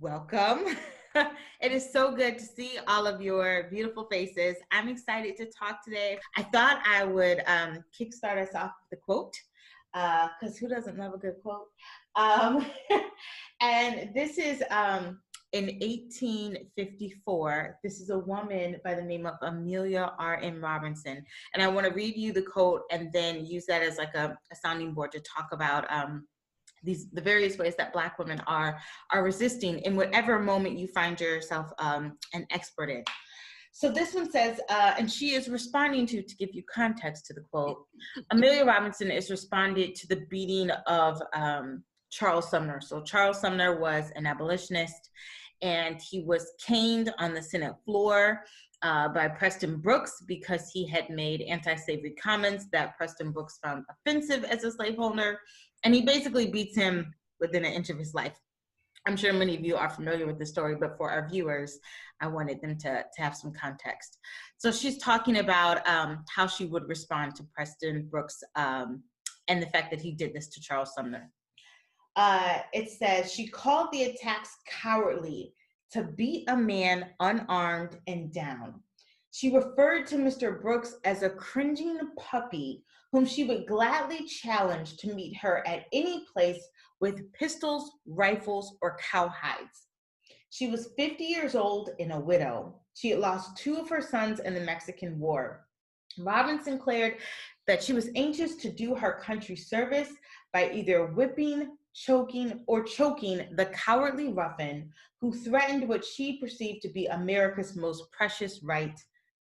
Welcome. It is so good to see all of your beautiful faces. I'm excited to talk today. I thought I would kickstart us off with a quote, because who doesn't love a good quote? And this is in 1854. This is a woman by the name of Amelia R.M. Robinson. And I want to read you the quote and then use that as like a sounding board to talk about the various ways that Black women are resisting in whatever moment you find yourself an expert in. So this one says, and she is responding to give you context to the quote, Amelia Robinson is responded to the beating of Charles Sumner. So Charles Sumner was an abolitionist, and he was caned on the Senate floor by Preston Brooks because he had made anti-slavery comments that Preston Brooks found offensive as a slaveholder. And he basically beats him within an inch of his life. I'm sure many of you are familiar with the story, but for our viewers, I wanted them to have some context. So she's talking about how she would respond to Preston Brooks and the fact that he did this to Charles Sumner. It says, she called the attacks cowardly, to beat a man unarmed and down. She referred to Mr. Brooks as a cringing puppy whom she would gladly challenge to meet her at any place with pistols, rifles, or cowhides. She was 50 years old and a widow. She had lost 2 of her sons in the Mexican War. Robinson declared that she was anxious to do her country service by either whipping, choking the cowardly ruffian who threatened what she perceived to be America's most precious right,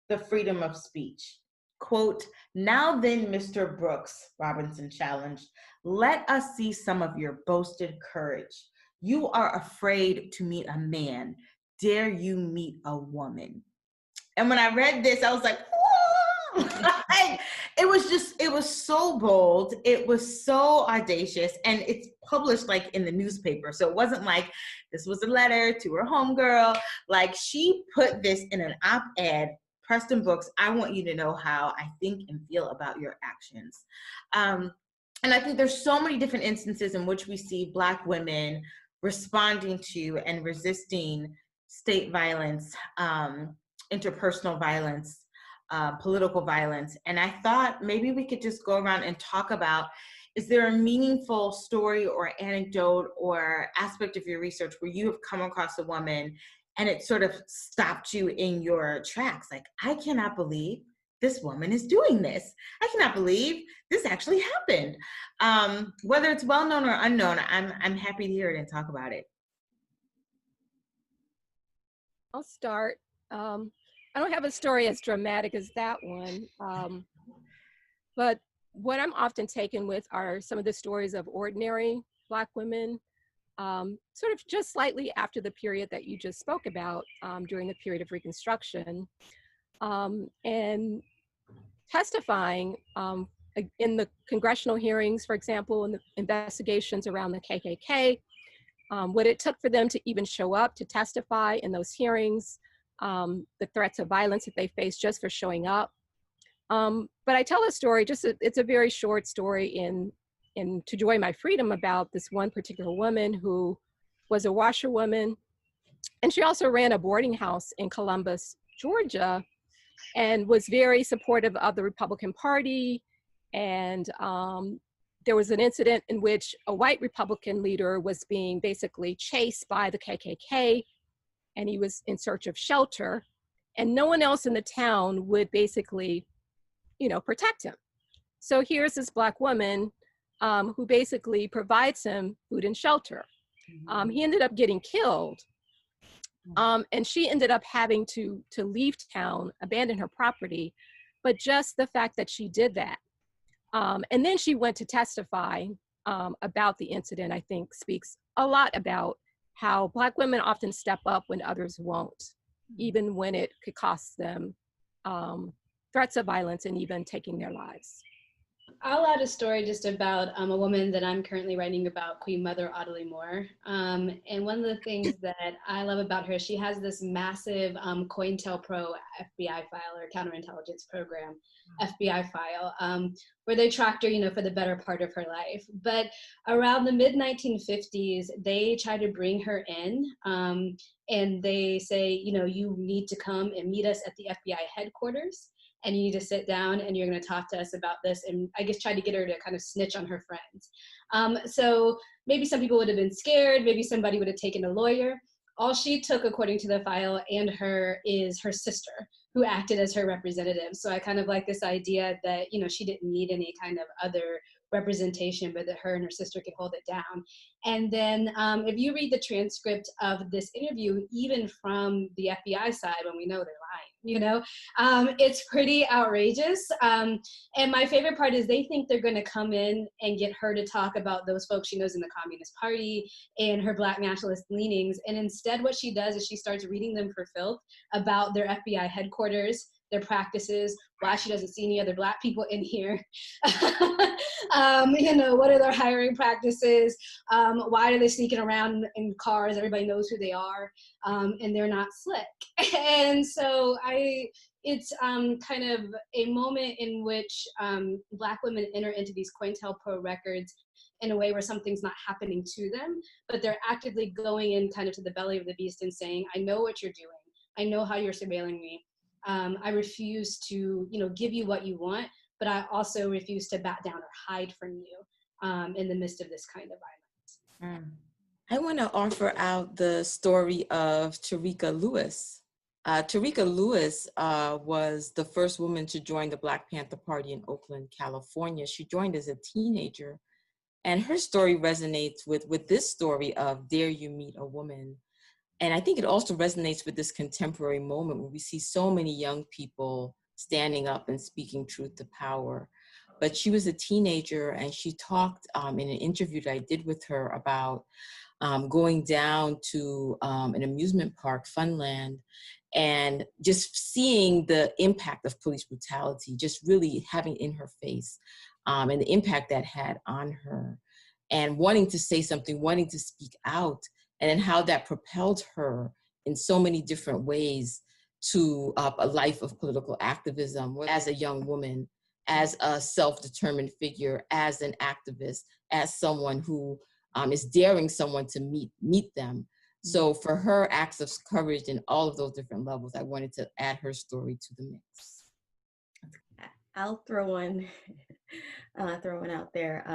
the freedom of speech. Quote, now then, Mr. Brooks, Robinson challenged, let us see some of your boasted courage. You are afraid to meet a man. Dare you meet a woman? And when I read this, I was like, it was so bold. It was so audacious. And it's published like in the newspaper. So it wasn't like this was a letter to her homegirl. Like, she put this in an op-ed. Preston Brooks, I want you to know how I think and feel about your actions. And I think there's so many different instances in which we see Black women responding to and resisting state violence, interpersonal violence, political violence. And I thought maybe we could just go around and talk about, is there a meaningful story or anecdote or aspect of your research where you have come across a woman and it sort of stopped you in your tracks? Like, I cannot believe this woman is doing this. I cannot believe this actually happened. Whether it's well known or unknown, I'm happy to hear it and talk about it. I'll start. I don't have a story as dramatic as that one, but what I'm often taken with are some of the stories of ordinary Black women, sort of just slightly after the period that you just spoke about, during the period of Reconstruction, and testifying in the congressional hearings, for example, in the investigations around the KKK, what it took for them to even show up to testify in those hearings, the threats of violence that they faced just for showing up. But I tell a story, it's a very short story in To Joy My Freedom, about this one particular woman who was a washerwoman. And she also ran a boarding house in Columbus, Georgia, and was very supportive of the Republican Party. And there was an incident in which a white Republican leader was being basically chased by the KKK, and he was in search of shelter. And no one else in the town would basically, protect him. So here's this Black woman who basically provides him food and shelter. He ended up getting killed, and she ended up having to leave town, abandon her property, but just the fact that she did that. And then she went to testify about the incident, I think speaks a lot about how Black women often step up when others won't, even when it could cost them threats of violence and even taking their lives. I'll add a story just about a woman that I'm currently writing about, Queen Mother Audley Moore. And one of the things that I love about her, she has this massive COINTELPRO FBI file, or counterintelligence program FBI file, where they tracked her, for the better part of her life. But around the mid 1950s, they try to bring her in, and they say, you need to come and meet us at the FBI headquarters, and you need to sit down and you're going to talk to us about this. And I guess try to get her to kind of snitch on her friends. So maybe some people would have been scared. Maybe somebody would have taken a lawyer. All she took, according to the file and her, is her sister, who acted as her representative. So I kind of like this idea that, she didn't need any kind of other representation, but that her and her sister could hold it down. And then if you read the transcript of this interview, even from the FBI side, when we know they're lying, it's pretty outrageous. And my favorite part is they think they're going to come in and get her to talk about those folks she knows in the Communist Party and her Black nationalist leanings. And instead what she does is she starts reading them for filth about their FBI headquarters, their practices, why she doesn't see any other Black people in here. What are their hiring practices? Why are they sneaking around in cars? Everybody knows who they are, and they're not slick. And so it's kind of a moment in which Black women enter into these COINTELPRO records in a way where something's not happening to them, but they're actively going in kind of to the belly of the beast and saying, I know what you're doing. I know how you're surveilling me. I refuse to, give you what you want, but I also refuse to back down or hide from you in the midst of this kind of violence. I want to offer out the story of Tariqa Lewis. Tariqa Lewis was the first woman to join the Black Panther Party in Oakland, California. She joined as a teenager, and her story resonates with this story of Dare You Meet a Woman. And I think it also resonates with this contemporary moment where we see so many young people standing up and speaking truth to power. But she was a teenager, and she talked in an interview that I did with her about going down to an amusement park, Funland, and just seeing the impact of police brutality, just really having in her face, and the impact that had on her, and wanting to say something, wanting to speak out, and then how that propelled her in so many different ways to a life of political activism as a young woman, as a self-determined figure, as an activist, as someone who is daring someone to meet them. So for her acts of courage in all of those different levels, I wanted to add her story to the mix. I'll throw one out there.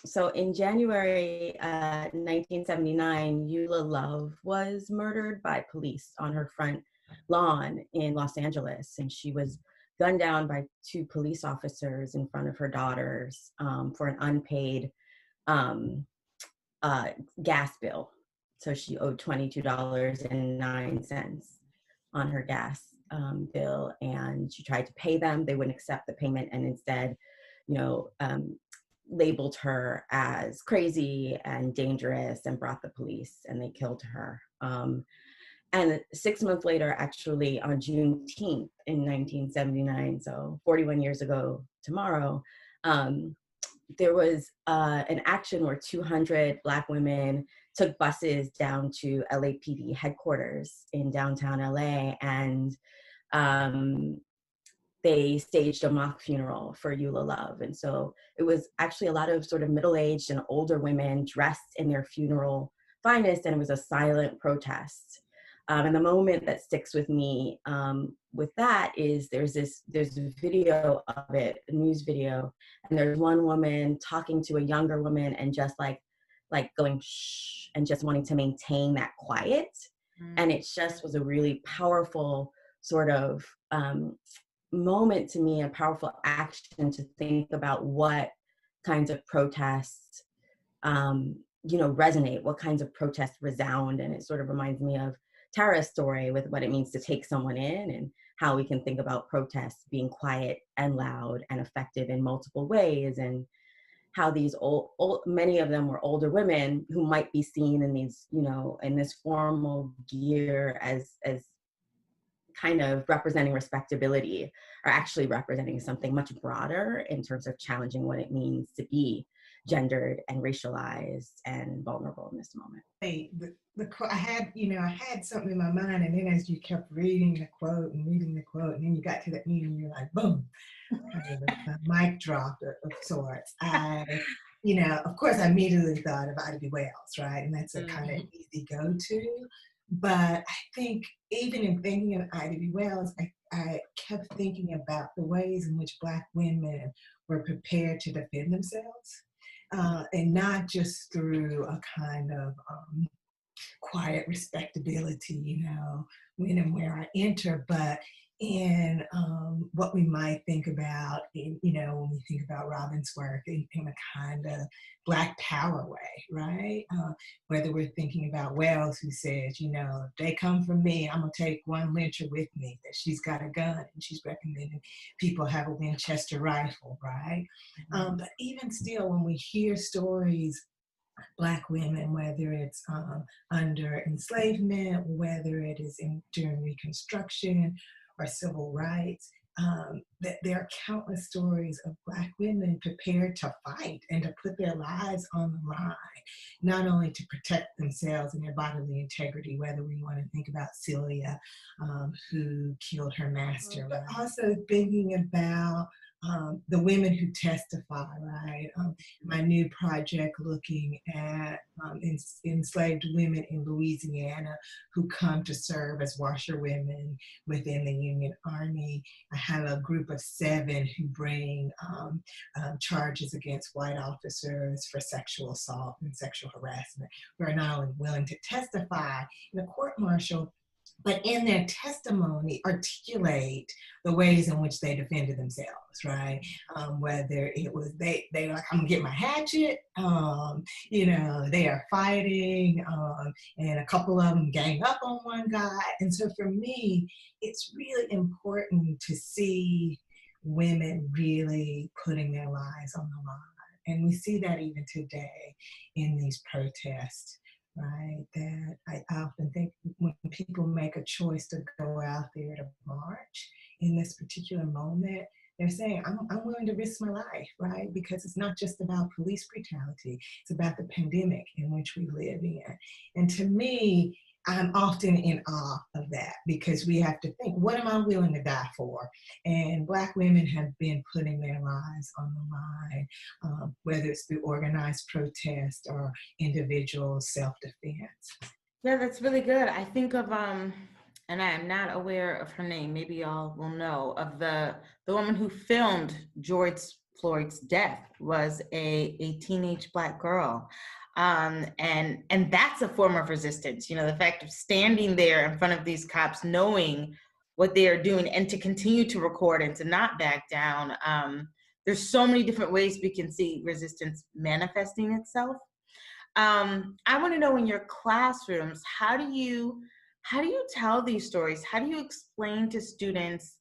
So in January 1979, Eula Love was murdered by police on her front lawn in Los Angeles, and she was gunned down by two police officers in front of her daughters for an unpaid gas bill. So she owed $22.09 on her gas bill, and she tried to pay them. They wouldn't accept the payment, and instead, labeled her as crazy and dangerous and brought the police, and they killed her. And 6 months later, actually on Juneteenth in 1979, so 41 years ago tomorrow, there was an action where 200 Black women took buses down to LAPD headquarters in downtown LA, and they staged a mock funeral for Eula Love. And so it was actually a lot of sort of middle-aged and older women dressed in their funeral finest, and it was a silent protest. And the moment that sticks with me with that is there's a video of it, a news video, and there's one woman talking to a younger woman and just like going shh, and just wanting to maintain that quiet. And it just was a really powerful sort of moment to me, a powerful action to think about what kinds of protests resonate, what kinds of protests resound. And it sort of reminds me of Tera's story with what it means to take someone in, and how we can think about protests being quiet and loud and effective in multiple ways, and how these many of them were older women who might be seen in these, in this formal gear as kind of representing respectability are actually representing something much broader in terms of challenging what it means to be gendered and racialized and vulnerable in this moment. Hey, I had something in my mind, and then as you kept reading the quote and reading the quote, and then you got to that meeting, you're like, boom, kind of a mic drop of sorts. Of course, I immediately thought of Ida B. Wells, right? And that's a kind of easy go-to. But I think even in thinking of Ida B. Wells, I kept thinking about the ways in which Black women were prepared to defend themselves. And not just through a kind of quiet respectability, when and where I enter, but in what we might think about, when we think about Robyn's work in a kind of Black power way, right? Whether we're thinking about Wells, who says, if they come for me, I'm gonna take one lyncher with me, that she's got a gun, and she's recommending people have a Winchester rifle, right? But even still, when we hear stories, Black women, whether it's under enslavement, whether it is during Reconstruction or civil rights, that there are countless stories of Black women prepared to fight and to put their lives on the line, not only to protect themselves and their bodily integrity, whether we want to think about Celia, who killed her master, but also thinking about the women who testify, right? My new project looking at enslaved women in Louisiana who come to serve as washerwomen within the Union Army. I have a group of 7 who bring charges against white officers for sexual assault and sexual harassment, who are not only willing to testify in a court-martial, but in their testimony articulate the ways in which they defended themselves, right? Whether it was they were like, I'm gonna get my hatchet, they are fighting, and a couple of them gang up on one guy. And so for me, it's really important to see women really putting their lives on the line. And we see that even today in these protests. Right, that I often think when people make a choice to go out there to march in this particular moment, they're saying, I'm willing to risk my life, right? Because it's not just about police brutality, it's about the pandemic in which we live in. And to me, I'm often in awe of that, because we have to think, what am I willing to die for? And Black women have been putting their lives on the line, whether it's through organized protest or individual self-defense. Yeah, that's really good. I think of, and I am not aware of her name, maybe y'all will know, of the woman who filmed George Floyd's death was a teenage Black girl. And that's a form of resistance, the fact of standing there in front of these cops, knowing what they are doing, and to continue to record and to not back down. There's so many different ways we can see resistance manifesting itself. I want to know, in your classrooms, how do you tell these stories? How do you explain to students,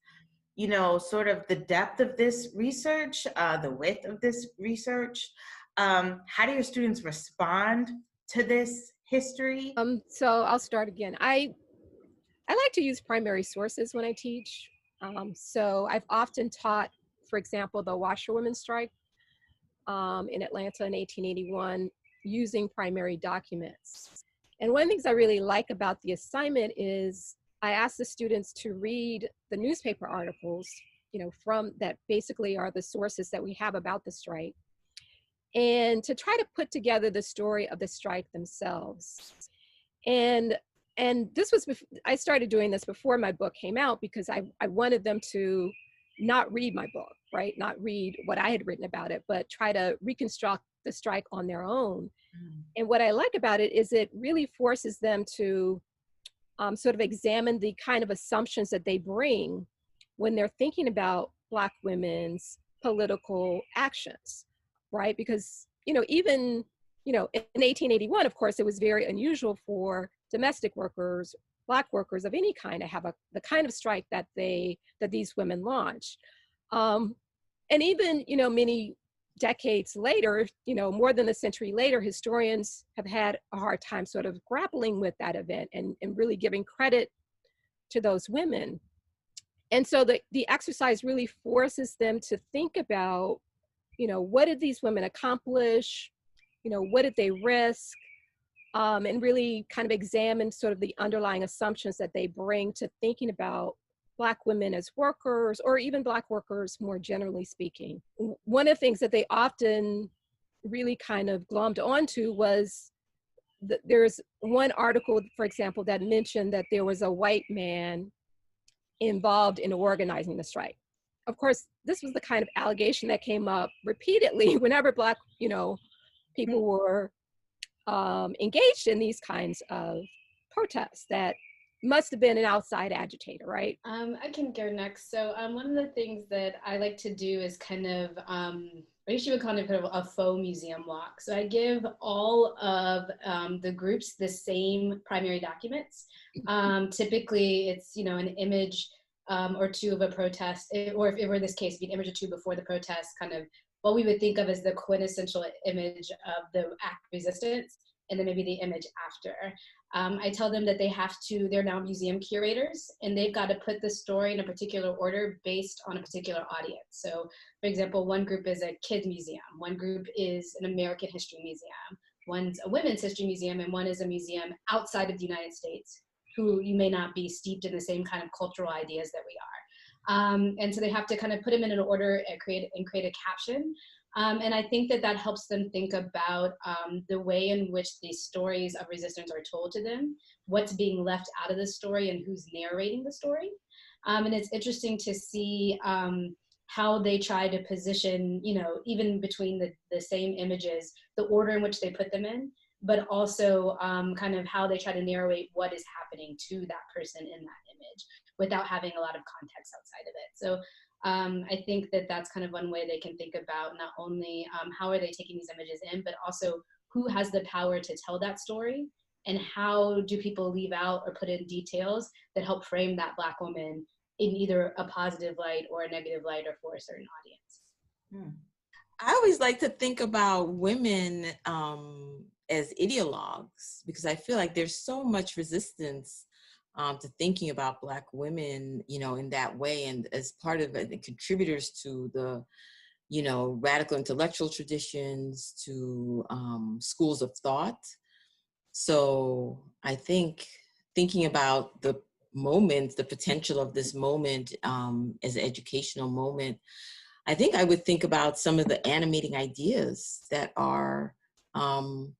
sort of the depth of this research, the width of this research? How do your students respond to this history? So I'll start again. I like to use primary sources when I teach. So I've often taught, for example, the washerwomen's strike in Atlanta in 1881, using primary documents. And one of the things I really like about the assignment is I ask the students to read the newspaper articles, from that basically are the sources that we have about the strike, and to try to put together the story of the strike themselves. And this was, I started doing this before my book came out, because I wanted them to not read my book, right? Not read what I had written about it, but try to reconstruct the strike on their own. And what I like about it is it really forces them to sort of examine the kind of assumptions that they bring when they're thinking about Black women's political actions, right? Because, even, in 1881, of course, it was very unusual for domestic workers, Black workers of any kind, to have the kind of strike that these women launched. And even, many decades later, more than a century later, historians have had a hard time sort of grappling with that event and really giving credit to those women. And so the exercise really forces them to think about, what did these women accomplish? What did they risk? And really kind of examine sort of the underlying assumptions that they bring to thinking about Black women as workers, or even Black workers more generally speaking. One of the things that they often really kind of glommed onto was there's one article, for example, that mentioned that there was a white man involved in organizing the strike. Of course, this was the kind of allegation that came up repeatedly whenever Black, people were engaged in these kinds of protests, that must have been an outside agitator, right? I can go next. So one of the things that I like to do is kind of, I guess you would call it kind of a faux museum walk. So I give all of the groups the same primary documents. Typically it's, an image or two of a protest, or if it were this case, it'd be an image or two before the protest, kind of what we would think of as the quintessential image of the act of resistance, and then maybe the image after. I tell them that they're now museum curators, and they've got to put the story in a particular order based on a particular audience. So for example, one group is a kids museum, one group is an American history museum, one's a women's history museum, and one is a museum outside of the United States, who you may not be steeped in the same kind of cultural ideas that we are. And so they have to kind of put them in an order and create a caption. And I think that helps them think about the way in which these stories of resistance are told to them, what's being left out of the story, and who's narrating the story. And it's interesting to see how they try to position, even between the same images, the order in which they put them in, but also kind of how they try to narrate what is happening to that person in that image without having a lot of context outside of it. So I think that's kind of one way they can think about not only how are they taking these images in, but also who has the power to tell that story, and how do people leave out or put in details that help frame that Black woman in either a positive light or a negative light, or for a certain audience. I always like to think about women as ideologues, because I feel like there's so much resistance to thinking about Black women, in that way, and as part of it, the contributors to the, radical intellectual traditions, to schools of thought. So I think thinking about the moment, the potential of this moment as an educational moment, I think I would think about some of the animating ideas that are on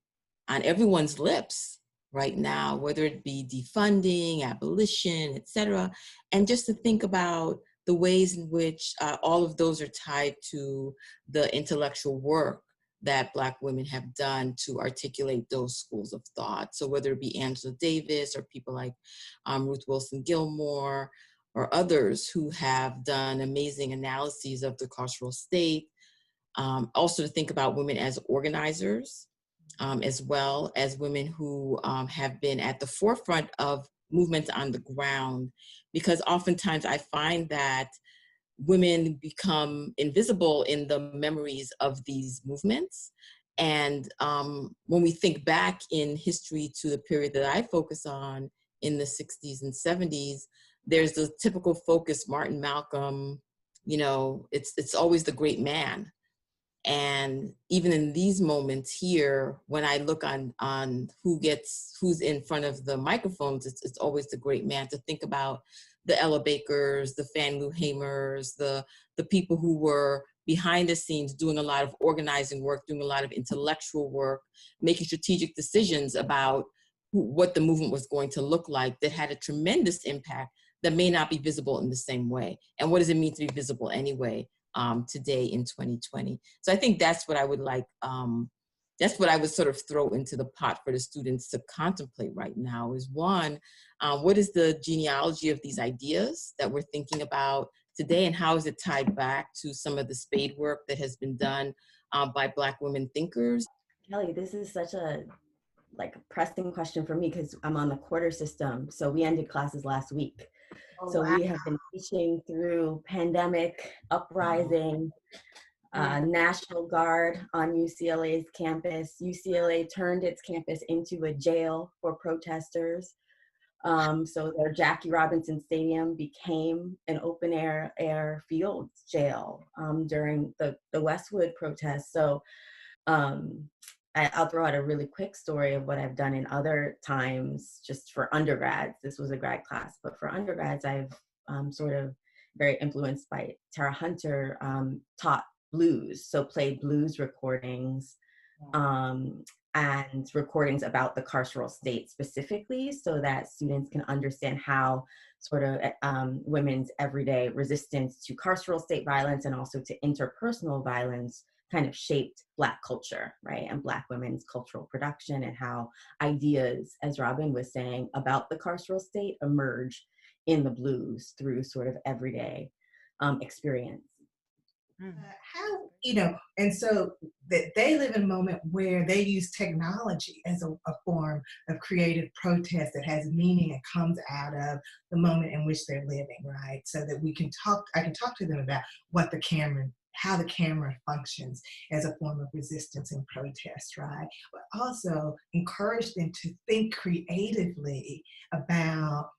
everyone's lips right now, whether it be defunding, abolition, et cetera, and just to think about the ways in which all of those are tied to the intellectual work that Black women have done to articulate those schools of thought. So whether it be Angela Davis or people like Ruth Wilson Gilmore, or others who have done amazing analyses of the carceral state. Also to think about women as organizers, as well as women who have been at the forefront of movements on the ground, because oftentimes I find that women become invisible in the memories of these movements. And when we think back in history to the period that I focus on in the 60s and 70s, there's the typical focus, Martin, Malcolm, it's always the great man. And even in these moments here, when I look on who's in front of the microphones, it's always the great man. To think about the Ella Bakers, the Fannie Lou Hamers, the people who were behind the scenes doing a lot of organizing work, doing a lot of intellectual work, making strategic decisions about what the movement was going to look like, that had a tremendous impact that may not be visible in the same way. And what does it mean to be visible anyway today in 2020? So I think that's what I would like, that's what I would sort of throw into the pot for the students to contemplate right now is, one, what is the genealogy of these ideas that we're thinking about today, and how is it tied back to some of the spade work that has been done by Black women thinkers? Kelly, this is such a pressing question for me, because I'm on the quarter system. So we ended classes last week. Oh, so wow. We have been teaching through pandemic, uprising, National Guard on UCLA's campus. UCLA turned its campus into a jail for protesters. So their Jackie Robinson Stadium became an open air field jail during the Westwood protests. So I'll throw out a really quick story of what I've done in other times just for undergrads. This was a grad class, but for undergrads, I've sort of very influenced by Tera Hunter, taught blues. So played blues recordings and recordings about the carceral state specifically, so that students can understand how sort of women's everyday resistance to carceral state violence and also to interpersonal violence kind of shaped Black culture, right? And Black women's cultural production, and how ideas, as Robyn was saying, about the carceral state emerge in the blues through sort of everyday experience. How, you know, and so that they live in a moment where they use technology as a form of creative protest that has meaning and comes out of the moment in which they're living, right? So that I can talk to them about how the camera functions as a form of resistance and protest, right? But also encourage them to think creatively about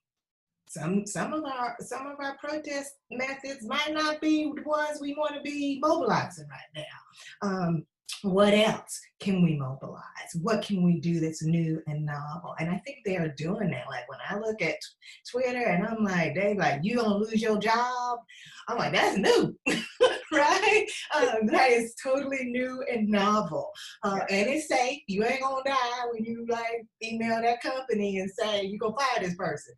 some of our protest methods might not be the ones we want to be mobilizing right now. What else can we mobilize? What can we do that's new and novel? And I think they are doing that. Like when I look at Twitter and I'm like, they like, you gonna lose your job? I'm like, that's new, right? That is totally new and novel. And it's safe. You ain't gonna die when you like email that company and say, you gonna fire this person.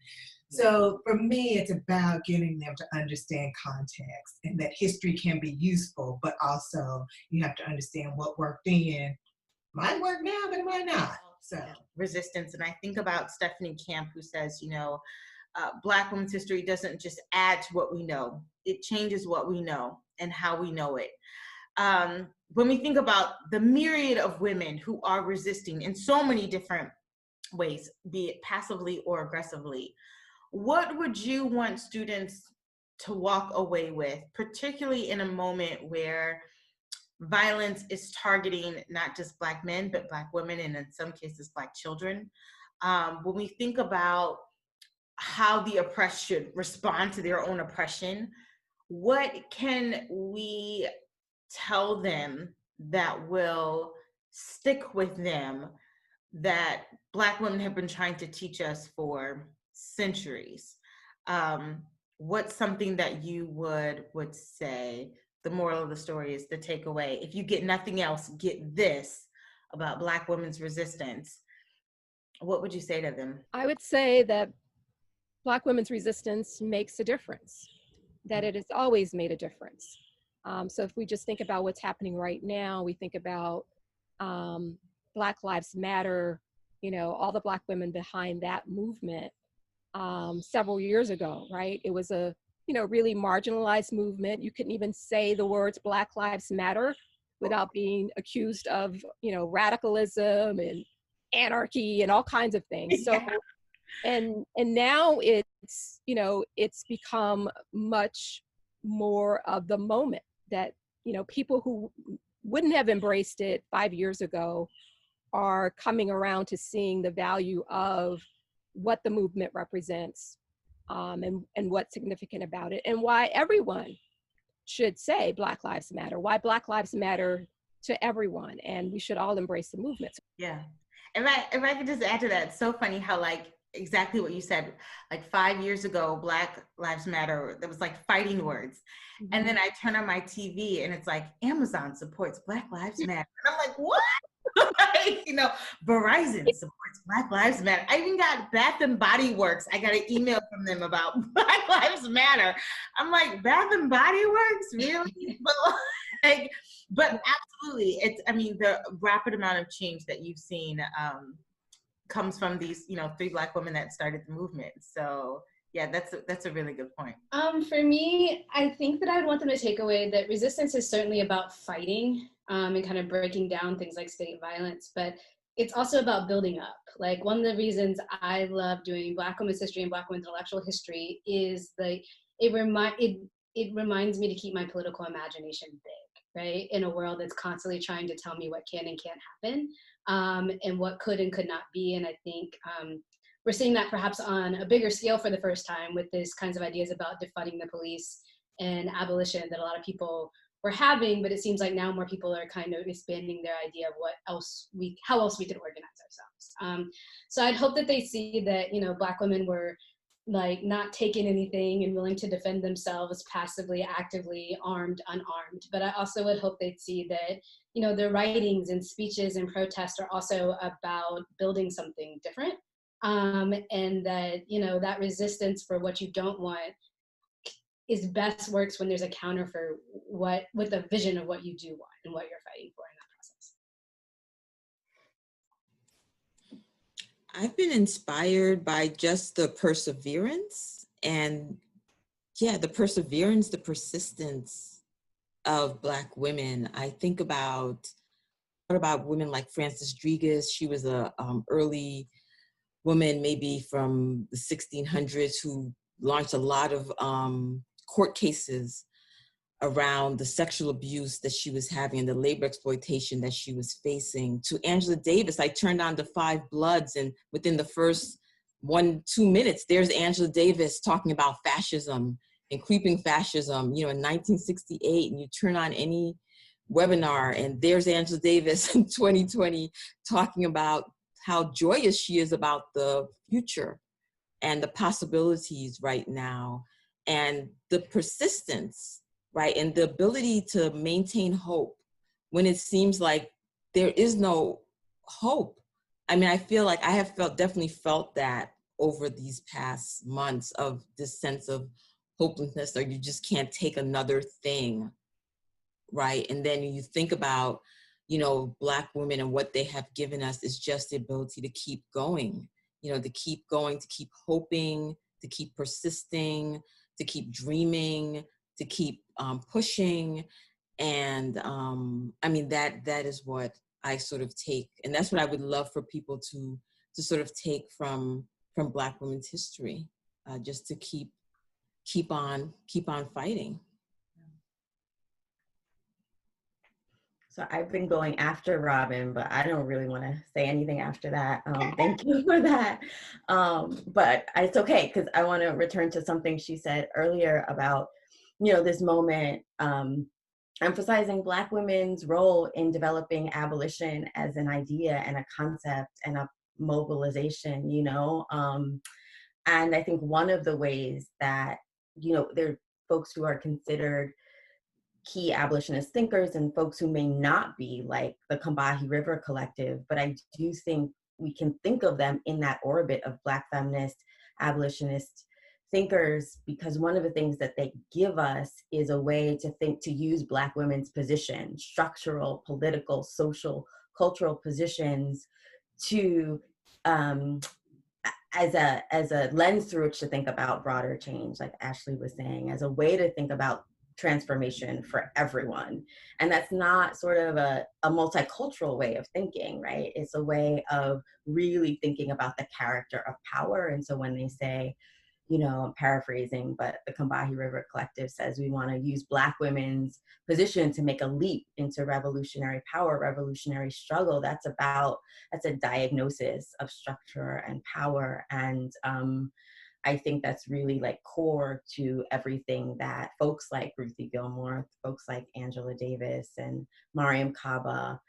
So for me, it's about getting them to understand context and that history can be useful, but also you have to understand what worked then. Might work now, but it might not. So resistance. And I think about Stephanie Camp, who says, you know, Black women's history doesn't just add to what we know. It changes what we know and how we know it. When we think about the myriad of women who are resisting in so many different ways, be it passively or aggressively, what would you want students to walk away with, particularly in a moment where violence is targeting not just Black men, but Black women, and in some cases, Black children? When we think about how the oppressed should respond to their own oppression, what can we tell them that will stick with them that Black women have been trying to teach us for centuries? What's something that you would say the moral of the story is, the takeaway? If you get nothing else, get this about Black women's resistance. What would you say to them? I would say that Black women's resistance makes a difference, that it has always made a difference. So if we just think about what's happening right now, we think about Black Lives Matter, you know, all the Black women behind that movement several years ago, right? It was a, you know, really marginalized movement. You couldn't even say the words Black Lives Matter without being accused of, you know, radicalism and anarchy and all kinds of things. So, and now it's, you know, it's become much more of the moment that, you know, people who wouldn't have embraced it 5 years ago are coming around to seeing the value of what the movement represents, and what's significant about it, and why everyone should say Black Lives Matter, why Black Lives Matter to everyone, and we should all embrace the movement. Yeah. If I could just add to that, it's so funny how, like, exactly what you said, like 5 years ago, Black Lives Matter, that was like fighting words. Mm-hmm. And then I turn on my TV and it's like, Amazon supports Black Lives Matter. And I'm like, what? Like, you know, Verizon supports Black Lives Matter. I even got Bath and Body Works. I got an email from them about Black Lives Matter. I'm like, Bath and Body Works, really? But absolutely, it's, I mean, the rapid amount of change that you've seen comes from these, you know, 3 Black women that started the movement. So yeah, that's a really good point. For me, I think that I'd want them to take away that resistance is certainly about fighting and kind of breaking down things like state violence, but it's also about building up. Like, one of the reasons I love doing Black women's history and Black women's intellectual history is it reminds me to keep my political imagination big, right? In a world that's constantly trying to tell me what can and can't happen, and what could and could not be. And I think we're seeing that perhaps on a bigger scale for the first time with these kinds of ideas about defunding the police and abolition that a lot of people were having, but it seems like now more people are kind of expanding their idea of how else we could organize ourselves. So I'd hope that they see that, you know, Black women were like not taking anything and willing to defend themselves passively, actively, armed, unarmed. But I also would hope they'd see that, you know, their writings and speeches and protests are also about building something different. And that, you know, that resistance for what you don't want is best works when there's a counter for with a vision of what you do want and what you're fighting for in that process. I've been inspired by just the perseverance and the perseverance, the persistence of Black women. I think about women like Frances Drigas. She was a early woman, maybe from the 1600s, who launched a lot of court cases around the sexual abuse that she was having and the labor exploitation that she was facing. To Angela Davis, I turned on the Five Bloods, and within the first 1-2 minutes, there's Angela Davis talking about fascism and creeping fascism, you know, in 1968, and you turn on any webinar and there's Angela Davis in 2020 talking about how joyous she is about the future and the possibilities right now, and the persistence, right? And the ability to maintain hope when it seems like there is no hope. I mean, I feel like I have definitely felt that over these past months, of this sense of hopelessness, or you just can't take another thing, right? And then you think about, you know, Black women and what they have given us is just the ability to keep going, you know, to keep going, to keep hoping, to keep persisting, to keep dreaming, to keep pushing. And I mean, that is what I sort of take, and that's what I would love for people to sort of take from Black women's history, just to keep on fighting. So I've been going after Robyn, but I don't really want to say anything after that. Thank you for that. But it's okay, because I want to return to something she said earlier about, you know, this moment emphasizing Black women's role in developing abolition as an idea and a concept and a mobilization, you know. And I think one of the ways that, you know, there are folks who are considered key abolitionist thinkers and folks who may not be, like the Combahee River Collective, but I do think we can think of them in that orbit of Black feminist abolitionist thinkers, because one of the things that they give us is a way to think, to use Black women's position, structural, political, social, cultural positions, to as a lens through which to think about broader change, like Ashley was saying, as a way to think about transformation for everyone. And that's not sort of a multicultural way of thinking, right? It's a way of really thinking about the character of power. And so when they say, you know, I'm paraphrasing, but the Combahee River Collective says we want to use Black women's position to make a leap into revolutionary power, revolutionary struggle. That's a diagnosis of structure and power. And I think that's really like core to everything that folks like Ruthie Gilmore, folks like Angela Davis and Mariam Kaba,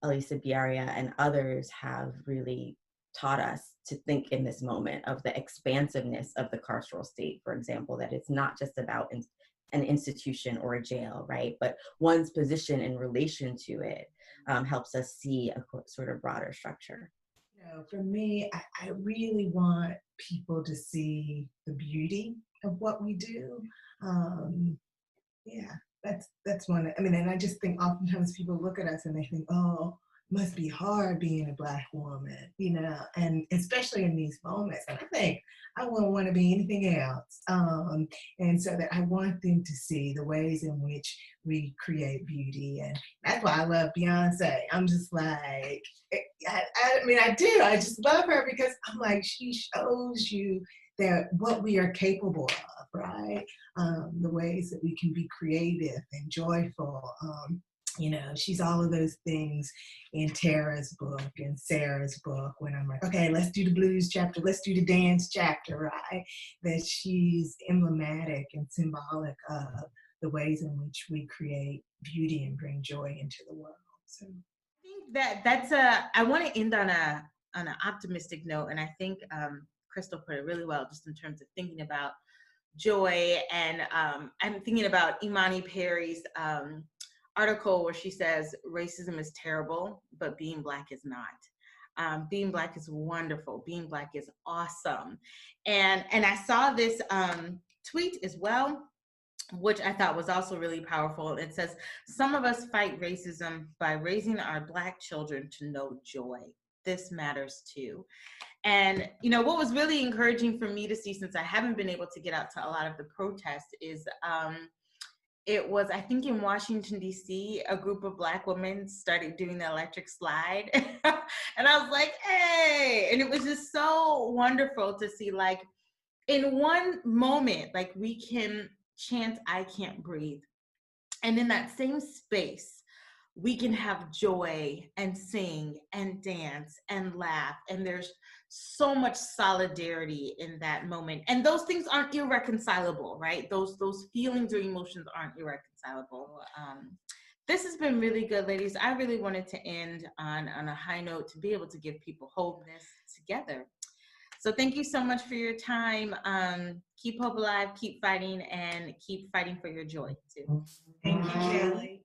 Elisa Biaria, and others have really taught us to think in this moment of the expansiveness of the carceral state, for example, that it's not just about an institution or a jail, right? But one's position in relation to it helps us see a sort of broader structure. You know, for me, I really want people to see the beauty of what we do. Yeah, that's one. I mean, and I just think oftentimes people look at us and they think, oh, it must be hard being a Black woman, you know, and especially in these moments. And I think I wouldn't want to be anything else. And so that I want them to see the ways in which we create beauty. And that's why I love Beyonce. I'm just like, I mean, I do. I just love her because I'm like, she shows you that what we are capable of, right? The ways that we can be creative and joyful. You know, she's all of those things in Tera's book and Sarah's book when I'm like, okay, let's do the blues chapter, let's do the dance chapter, right? That she's emblematic and symbolic of the ways in which we create beauty and bring joy into the world. So I think I want to end on an optimistic note, and I think Crystal put it really well, just in terms of thinking about joy. And I'm thinking about Imani Perry's article where she says racism is terrible, but being Black is not. Being Black is wonderful. Being Black is awesome. And I saw this tweet as well, which I thought was also really powerful. It says, some of us fight racism by raising our Black children to know joy. This matters too. And, you know, what was really encouraging for me to see, since I haven't been able to get out to a lot of the protests, is it was, I think in Washington, D.C., a group of Black women started doing the electric slide. And I was like, hey, and it was just so wonderful to see, like, in one moment, like, we can chant, I can't breathe. And in that same space, we can have joy and sing and dance and laugh. And there's so much solidarity in that moment. And those things aren't irreconcilable, right? Those feelings or emotions aren't irreconcilable. This has been really good, ladies. I really wanted to end on a high note, to be able to give people hope this together. So thank you so much for your time. Keep hope alive, keep fighting, and keep fighting for your joy too. thank you, Kellie.